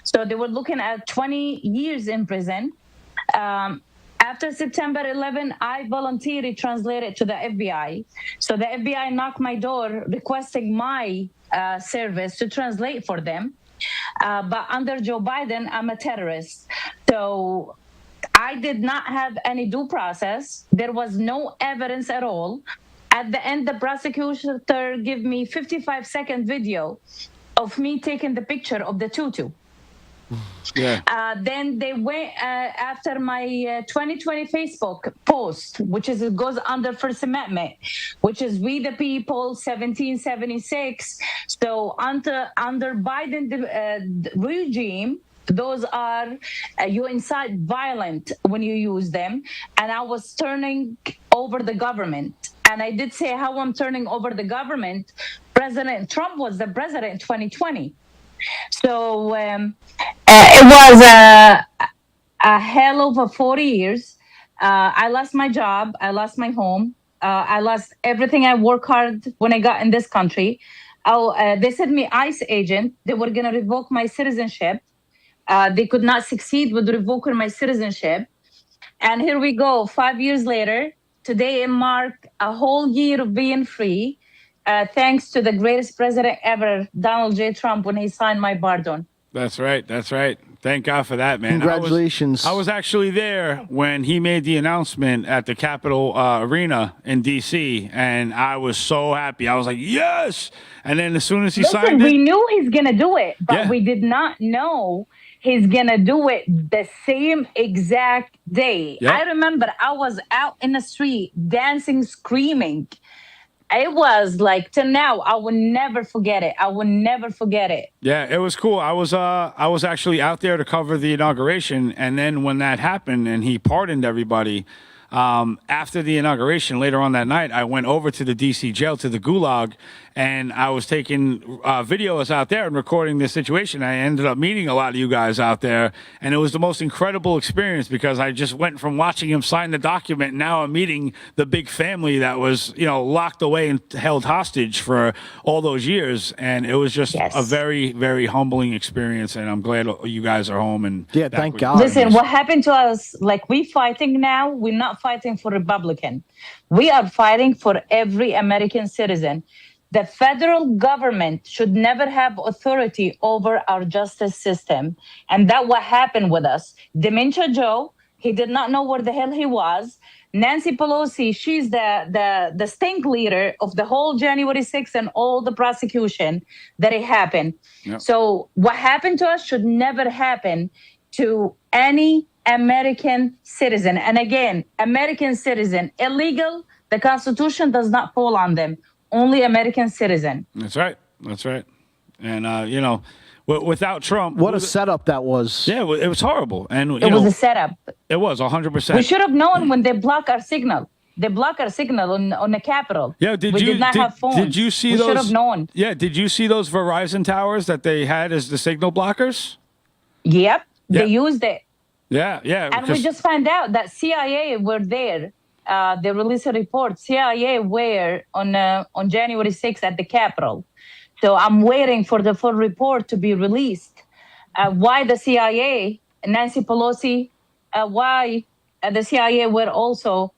So they were looking at 20 years in prison. After September 11, I voluntarily translated to the FBI. So the FBI knocked my door requesting my service to translate for them. But under Joe Biden, I'm a terrorist. So I did not have any due process. There was no evidence at all. At the end, the prosecutor gave me 55-second video of me taking the picture of the tutu. Yeah. Then they went after my 2020 Facebook post, which goes under First Amendment, which is We the People, 1776. So under Biden regime, those are you incite violence when you use them, and I was turning over the government. And I did say how I'm turning over the government. President Trump was the president in 2020. So it was a hell of a 40 years. I lost my job. I lost my home. I lost everything I worked hard when I got in this country. They sent me ICE agent. They were going to revoke my citizenship. They could not succeed with revoking my citizenship. And here we go, 5 years later. Today it marked a whole year of being free, thanks to the greatest president ever, Donald J. Trump, when he signed my pardon. That's right. Thank God for that, man. Congratulations. I was actually there when he made the announcement at the Capitol Arena in D.C., and I was so happy. I was like, yes! And then as soon as he signed it... we knew he's going to do it, but we did not know he's going to do it the same exact day. Yep. I remember I was out in the street dancing, screaming. It was like, till now, I will never forget it. Yeah, it was cool. I was actually out there to cover the inauguration, and then when that happened and he pardoned everybody, after the inauguration, later on that night, I went over to the D.C. jail, to the Gulag, and I was taking videos out there and recording this situation. I ended up meeting a lot of you guys out there, and it was the most incredible experience because I just went from watching him sign the document, and now I'm meeting the big family that was, locked away and held hostage for all those years, and it was just a very, very humbling experience, and I'm glad you guys are home. And thank God. Listen, what happened to us, like we fighting now, we're not fighting for Republican. We are fighting for every American citizen. The federal government should never have authority over our justice system. And that's what happened with us. Dementia Joe, he did not know where the hell he was. Nancy Pelosi, she's the stink leader of the whole January 6th and all the prosecution that it happened. Yep. So what happened to us should never happen to any American citizen. And again, American citizen, illegal, the Constitution does not fall on them. Only American citizen. That's right. That's right. And, you know, without Trump. What a setup that was. Yeah, it was horrible. And It was a setup. It was 100%. We should have known when they block our signal. They block our signal on the Capitol. Yeah, we did not have phones. Did you see those? We should have known. Yeah, did you see those Verizon towers that they had as the signal blockers? Yep, they used it. Yeah. And we just found out that CIA were there. They released a report. CIA were on January 6th at the Capitol. So I'm waiting for the full report to be released. Why the CIA, Nancy Pelosi, why the CIA were also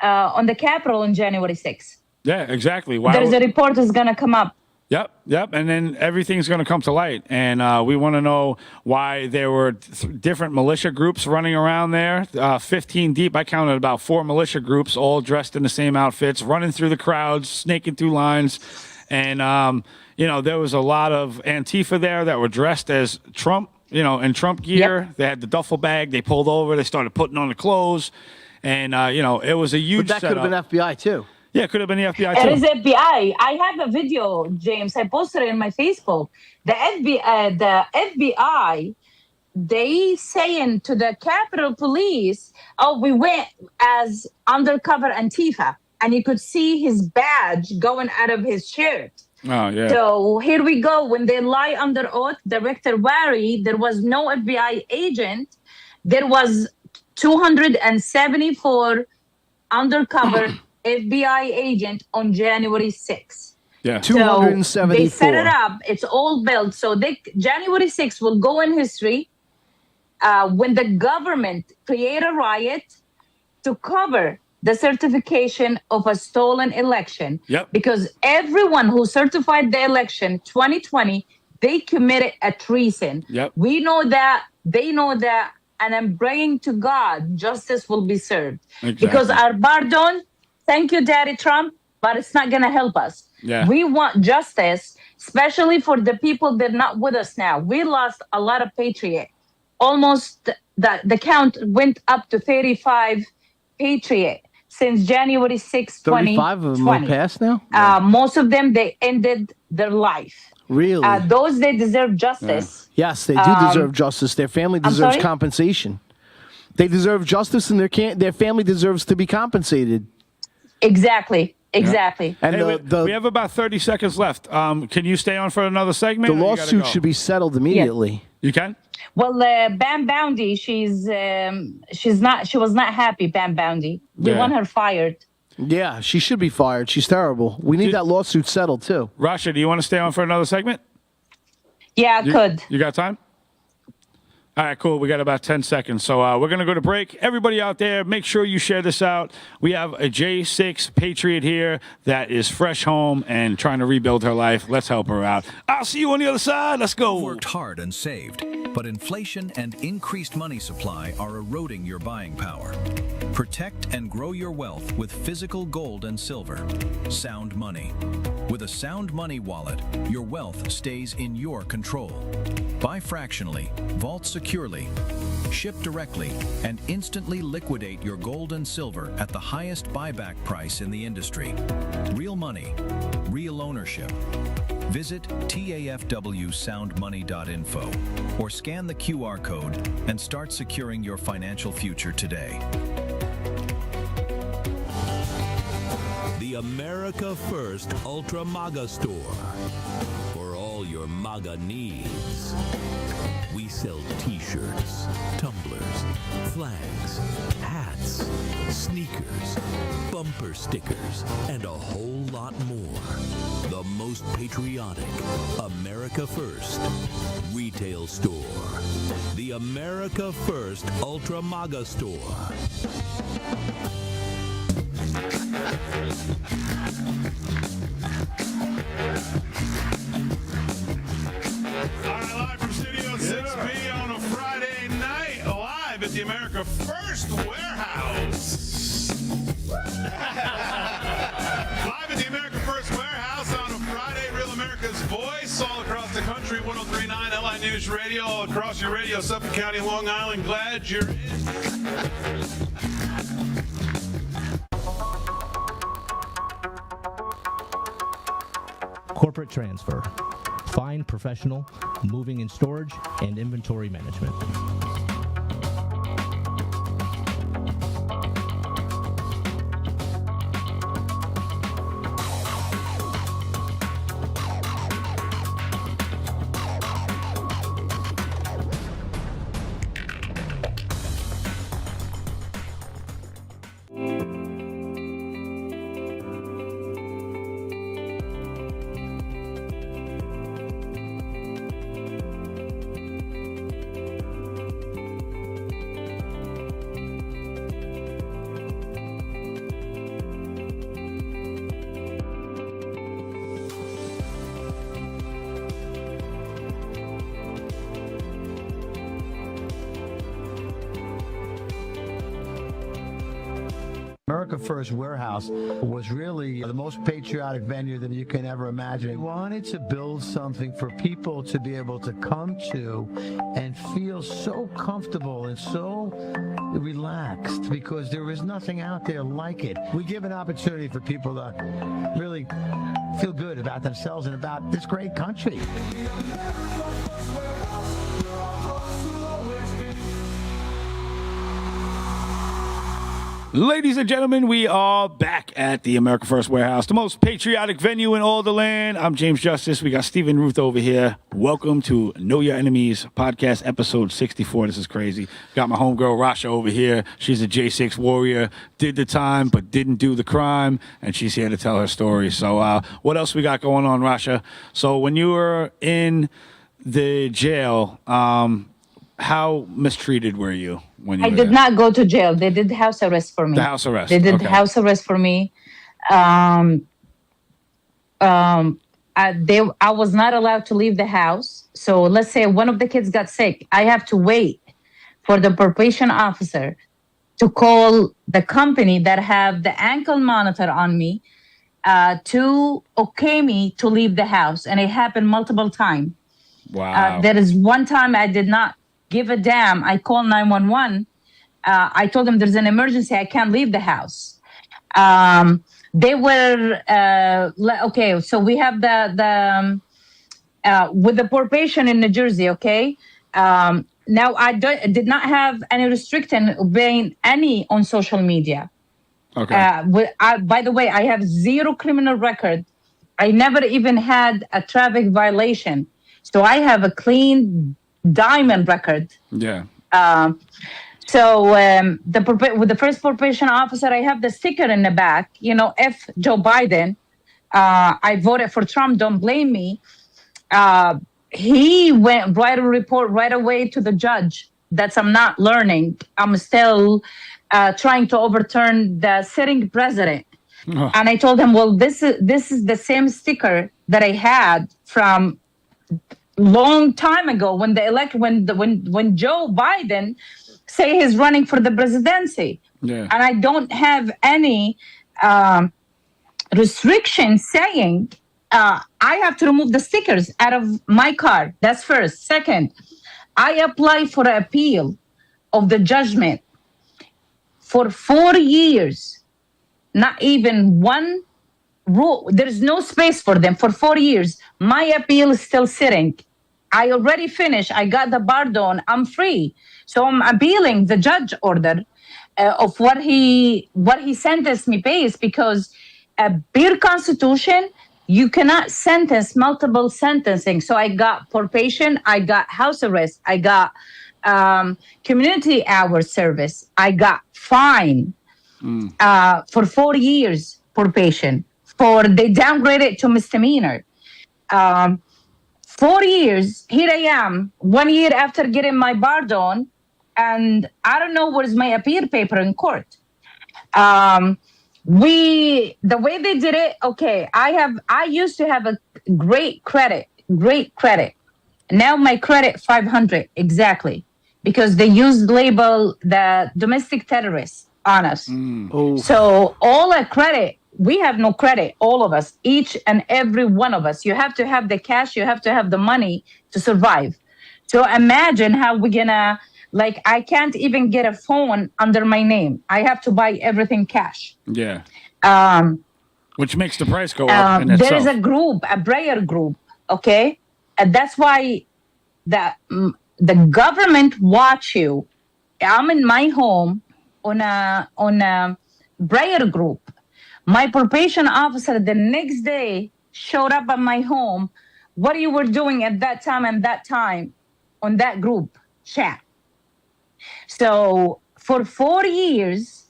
on the Capitol on January 6th. Yeah, exactly. There's a report that's going to come up. Yep. And then everything's going to come to light. And we want to know why there were different militia groups running around there, 15 deep. I counted about 4 militia groups, all dressed in the same outfits, running through the crowds, snaking through lines. And, there was a lot of Antifa there that were dressed as Trump, in Trump gear. Yep. They had the duffel bag. They pulled over. They started putting on the clothes. And, it was a huge But that could have been FBI, too. Yeah, it could have been the FBI, too. It is FBI. I have a video, James. I posted it on my Facebook. The FBI, they saying to the Capitol Police, we went as undercover Antifa. And you could see his badge going out of his shirt. Oh, yeah. So here we go. When they lie under oath, Director Wary, there was no FBI agent. There was 274 undercover FBI agent on January 6th. Yeah, 274. So they set it up. It's all built. So January 6th will go in history when the government create a riot to cover the certification of a stolen election. Yep. Because everyone who certified the election 2020, they committed a treason. Yep. We know that. They know that. And I'm praying to God, justice will be served. Exactly. Because our pardon, thank you, Daddy Trump, but it's not going to help us. Yeah. We want justice, especially for the people that are not with us now. We lost a lot of patriot. Almost the count went up to 35 patriot since January 6, 2020. 35 of them are passed now? Most of them, they ended their life. Really? Those, they deserve justice. Yes, they do deserve justice. Their family deserves compensation. They deserve justice, and their family deserves to be compensated. Exactly. And And we have about 30 seconds left. Can you stay on for another segment? the lawsuit should be settled immediately. You can? Well, Bam Boundy, she was not happy. Bam Boundy, we want her fired. Yeah, she should be fired. She's terrible. We need that lawsuit settled, too. Rasha, do you want to stay on for another segment? Yeah, I could. You got time? All right, cool. We got about 10 seconds. So we're going to go to break. Everybody out there, make sure you share this out. We have a J6 Patriot here that is fresh home and trying to rebuild her life. Let's help her out. I'll see you on the other side. Let's go. Worked hard and saved, but inflation and increased money supply are eroding your buying power. Protect and grow your wealth with physical gold and silver. Sound Money. With a Sound Money wallet, your wealth stays in your control. Buy fractionally, vault securely, ship directly, and instantly liquidate your gold and silver at the highest buyback price in the industry. Real money, real ownership. Visit tafwsoundmoney.info or scan the QR code and start securing your financial future today. The America First Ultra MAGA Store. For all your MAGA needs. We sell t-shirts, tumblers, flags, hats, sneakers, bumper stickers, and a whole lot more. The most patriotic America First retail store. The America First Ultra MAGA Store. News Radio across your radio, Suffolk County, Long Island. Glad you're in. Corporate transfer. Fine professional, moving and storage, and inventory management. America First Warehouse was really the most patriotic venue that you can ever imagine. We wanted to build something for people to be able to come to and feel so comfortable and so relaxed, because there is nothing out there like it. We give an opportunity for people to really feel good about themselves and about this great country. Ladies and gentlemen, we are back at the America First Warehouse, the most patriotic venue in all the land. I'm James Justice. We got Stephen Ruth over here. Welcome to Know Your Enemies podcast, episode 64. This is crazy. Got my homegirl, Rasha, over here. She's a J6 warrior, did the time, but didn't do the crime, and she's here to tell her story. So what else we got going on, Rasha? So when you were in the jail, how mistreated were you when you I were did there? not go to jail. They did house arrest for me. The house arrest. They did Okay. house arrest for me. I was not allowed to leave the house. So let's say one of the kids got sick. I have to wait for the probation officer to call the company that have the ankle monitor on me to okay me to leave the house. And it happened multiple times. Wow. There is one time I did not give a damn. I called 911. I told them there's an emergency. I can't leave the house. They were okay. So we have the with the probation in New Jersey. Okay. Now I did not have any restriction being any on social media. Okay. By the way, I have zero criminal record. I never even had a traffic violation. So I have a clean diamond record. Yeah. With the first probation officer, I have the sticker in the back. You know, if Joe Biden, I voted for Trump, don't blame me. He went write a report right away to the judge. That's I'm not learning. I'm still trying to overturn the sitting president. Oh. And I told him, well, this is the same sticker that I had from long time ago when when Joe Biden say he's running for the presidency. Yeah. And I don't have any restriction saying I have to remove the stickers out of my car. That's first. Second, I applied for an appeal of the judgment for 4 years. Not even one rule. There's no space for them for 4 years. My appeal is still sitting. I already finished. I got the pardon. I'm free. So I'm appealing the judge order of what he sentenced me based, because a beer constitution, you cannot sentence multiple sentencing. So I got probation, I got house arrest, I got community hour service, I got fine for 4 years probation. They downgraded to misdemeanor. 4 years, here I am, 1 year after getting my pardon, and I don't know where's my appeal paper in court. The way they did it, okay, I used to have a great credit. Now my credit 500 exactly, because they used label the domestic terrorists on us. Oh. So all our credit, we have no credit, all of us, each and every one of us. You have to have the cash, you have to have the money to survive. So imagine how we're gonna, like, I can't even get a phone under my name. I have to buy everything cash. Yeah. Which makes the price go up in itself. There is a group, a prayer group, okay? And that's why the government watch you. I'm in my home on a prayer group. My probation officer the next day showed up at my home. What you were doing at that time and that time on that group chat. So for 4 years,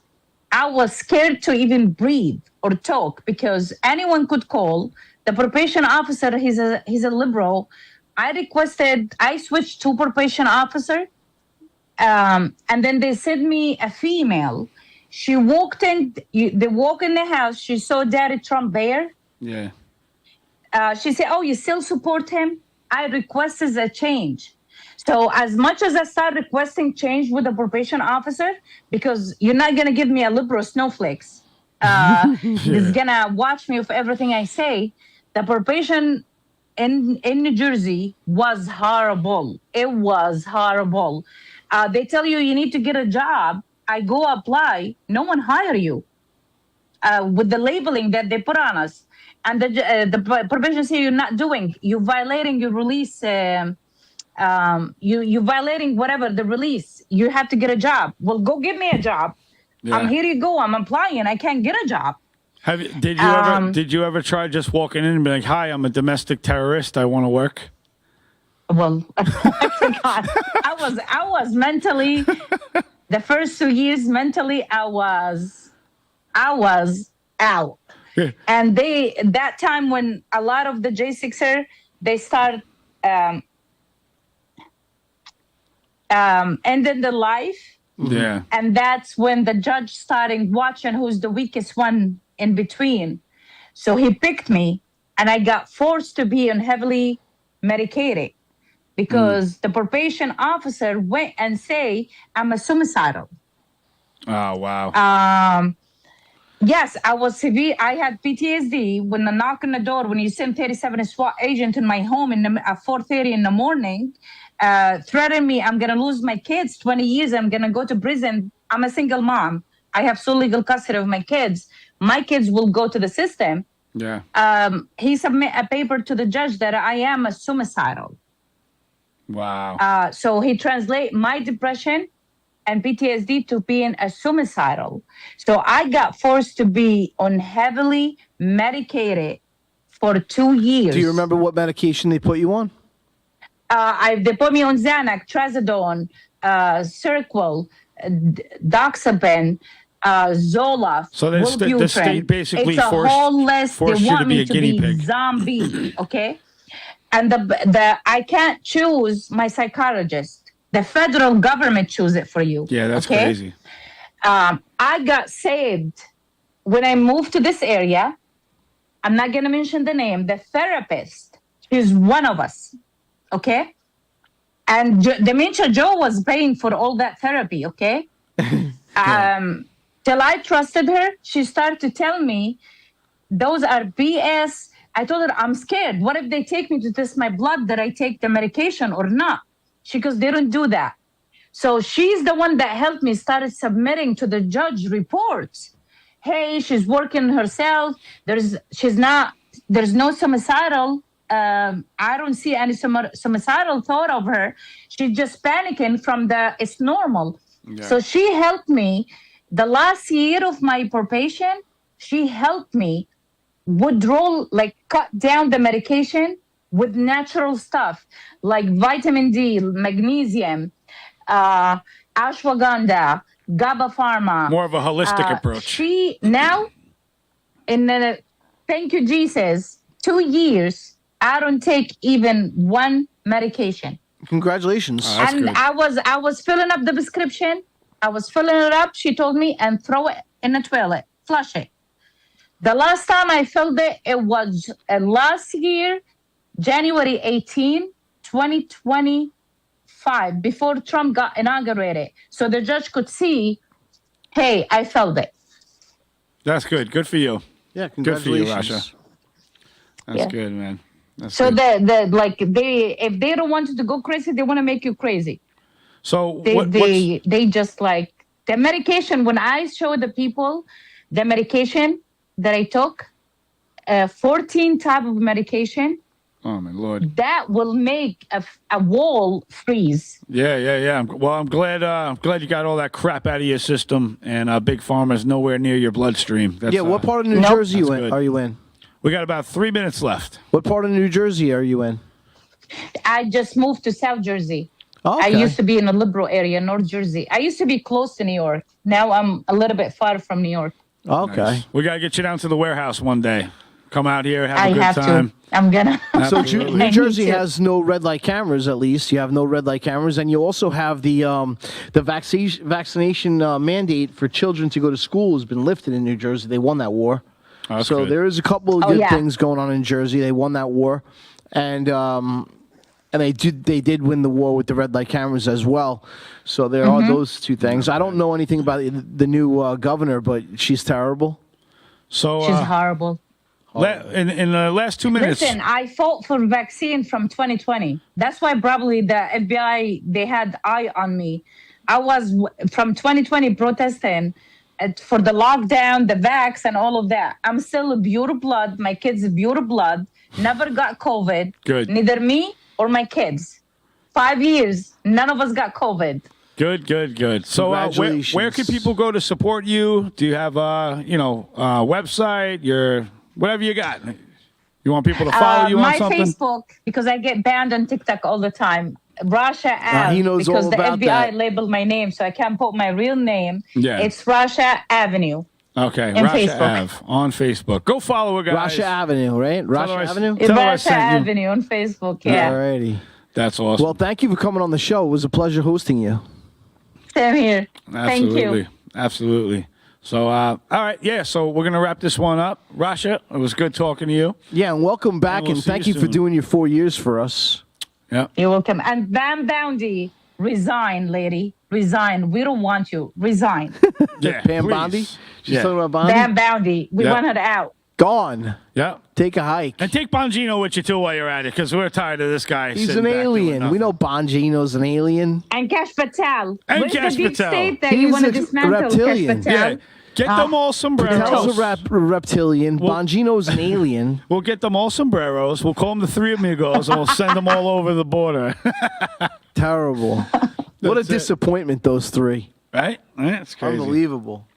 I was scared to even breathe or talk because anyone could call. The probation officer, he's a liberal. I switched to probation officer. And then they sent me a female. She walked in, they walk in the house. She saw Daddy Trump there. Yeah. She said, "Oh, you still support him?" I requested a change. So as much as I started requesting change with the probation officer, because you're not going to give me a liberal snowflakes, is going to watch me for everything I say, the probation in New Jersey was horrible. It was horrible. They tell you need to get a job. I go apply. No one hire you with the labeling that they put on us. And the probation say you're not doing. You're violating your release. You violating whatever the release. You have to get a job. Well, go get me a job. Yeah. Here you go. I'm applying. I can't get a job. Did you ever try just walking in and be like, "Hi, I'm a domestic terrorist. I want to work"? Well, God, I was mentally the first 2 years mentally I was out. Yeah. And that time when a lot of the J6er they start ending the life. Yeah. And that's when the judge started watching who's the weakest one in between. So he picked me, and I got forced to be on heavily medicated because the probation officer went and say I'm a suicidal. Oh, wow. Yes, I was severe. I had PTSD when I knock on the door, when you send 37 SWAT agent in my home at 4:30 in the morning, threaten me, I'm going to lose my kids, 20 years, I'm going to go to prison. I'm a single mom. I have sole legal custody of my kids. My kids will go to the system. Yeah. He submit a paper to the judge that I am a suicidal. Wow. So he translate my depression and PTSD to being a suicidal. So I got forced to be on heavily medicated for 2 years. Do you remember what medication they put you on? They put me on Xanax, Trazodone, Seroquel, Doxapen, Zoloft, So the state basically it's a whole list. forced They you want to be me a to guinea be pig. zombie, okay? And the I can't choose my psychologist. The federal government choose it for you. Yeah, that's okay? crazy. I got saved when I moved to this area. I'm not going to mention the name. The therapist is one of us, okay? And Dementia Joe was paying for all that therapy, okay? Till I trusted her, she started to tell me, those are BS. I told her, I'm scared. What if they take me to test my blood that I take the medication or not? She goes, they don't do that. So she's the one that helped me, started submitting to the judge reports. Hey, she's working herself. There's no suicidal. I don't see any suicidal thought of her. She's just panicking from it's normal. Yeah. So she helped me. The last year of my probation, she helped me withdraw, like cut down the medication with natural stuff like vitamin D, magnesium, ashwagandha, GABA Pharma. More of a holistic approach. She now, thank you, Jesus, 2 years, I don't take even one medication. Congratulations. And good. I was filling up the prescription. I was filling it up. She told me, and throw it in the toilet, flush it. The last time I filled it, it was last year, January 18, 2025, before Trump got inaugurated. So the judge could see, hey, I filled it. That's good. Good for you. Yeah, Good for you, congratulations. Rasha. That's Yeah. good, man. So if they don't want you to go crazy, they want to make you crazy. So they just like the medication. When I show the people the medication that I took, 14 type of medication. Oh my Lord! That will make a wall freeze. Yeah. I'm glad you got all that crap out of your system, and Big Pharma's nowhere near your bloodstream. That's, what part of New Jersey are you in? We got about 3 minutes left. What part of New Jersey are you in? I just moved to South Jersey. Oh, I okay. used to be in a liberal area, North Jersey. I used to be close to New York. Now I'm a little bit far from New York. Okay. Nice. We got to get you down to the warehouse one day. Come out here, have a good time. I'm gonna. So New Jersey has no red light cameras. At least you have no red light cameras, and you also have the vaccination mandate for children to go to school has been lifted in New Jersey. They won that war. Okay. So there is a couple of good things going on in Jersey. They won that war, and they did win the war with the red light cameras as well. So there are those two things. I don't know anything about the new governor, but she's terrible. So she's horrible. In the last 2 minutes. Listen, I fought for vaccine from 2020. That's why probably the FBI, they had eye on me. I was from 2020 protesting for the lockdown, the vax, and all of that. I'm still a pure blood. My kids are pure blood. Never got COVID. Good. Neither me or my kids. 5 years, none of us got COVID. Good. So where can people go to support you? Do you have website, whatever you got? You want people to follow you on something? My Facebook, because I get banned on TikTok all the time. Rasha Ave, he knows because all the about FBI that. labeled my name, so I can't put my real name. Yeah. It's Rasha Avenue. Okay, And Rasha Facebook. Ave on Facebook. Go follow her, guys. Rasha Avenue, right? Rasha Avenue? Rasha Avenue on Facebook, yeah. Alrighty. That's awesome. Well, thank you for coming on the show. It was a pleasure hosting you. Same here. Thank you. Absolutely. So, all right, so we're going to wrap this one up. Rasha, it was good talking to you. Yeah, and welcome back, we'll and see thank you you for soon. doing your 4 years for us. Yeah. You're welcome. And Bam Boundy, resign, lady. Resign. We don't want you. Resign. Yeah, Pam please. Bondi? She's Yeah. talking about Bondi? Bam Boundy. We Yeah. want her out. Gone. Yeah. Take a hike. And take Bongino with you, too, while you're at it, because we're tired of this guy. He's sitting an back doing alien. nothing. We know Bongino's an alien. And Cash Patel. And Where's Cash the deep Patel. state that you He's want to a dismantle reptilian. Cash Patel? Yeah. Get them all sombreros. Patel's a reptilian. Bongino's an alien. We'll get them all sombreros. We'll call them the Three Amigos, and we'll send them all over the border. Terrible. What a That's it. disappointment, those three. Right? It's crazy. Unbelievable.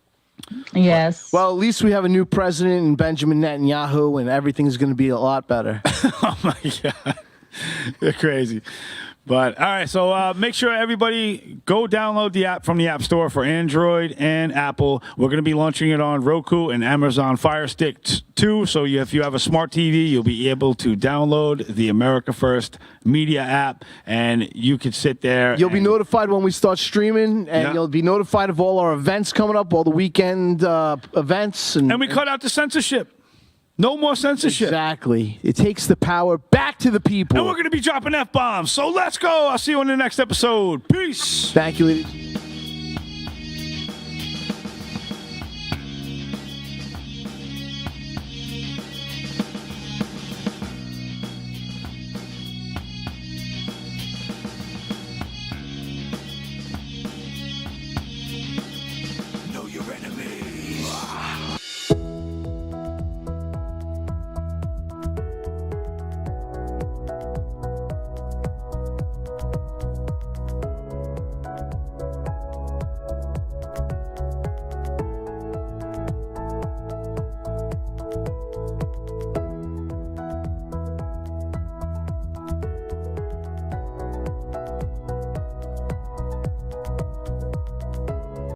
Yes. Well, at least we have a new president in Benjamin Netanyahu, and everything's going to be a lot better. Oh, my God. They're crazy. But, all right, so make sure everybody go download the app from the App Store for Android and Apple. We're going to be launching it on Roku and Amazon Fire Stick too. So if you have a smart TV, you'll be able to download the America First Media app, and you can sit there. You'll be notified when we start streaming, and Yeah. you'll be notified of all our events coming up, all the weekend events. And we cut out the censorship. No more censorship. Exactly. It takes the power back to the people. And we're going to be dropping F-bombs. So let's go. I'll see you on the next episode. Peace. Thank you, ladies.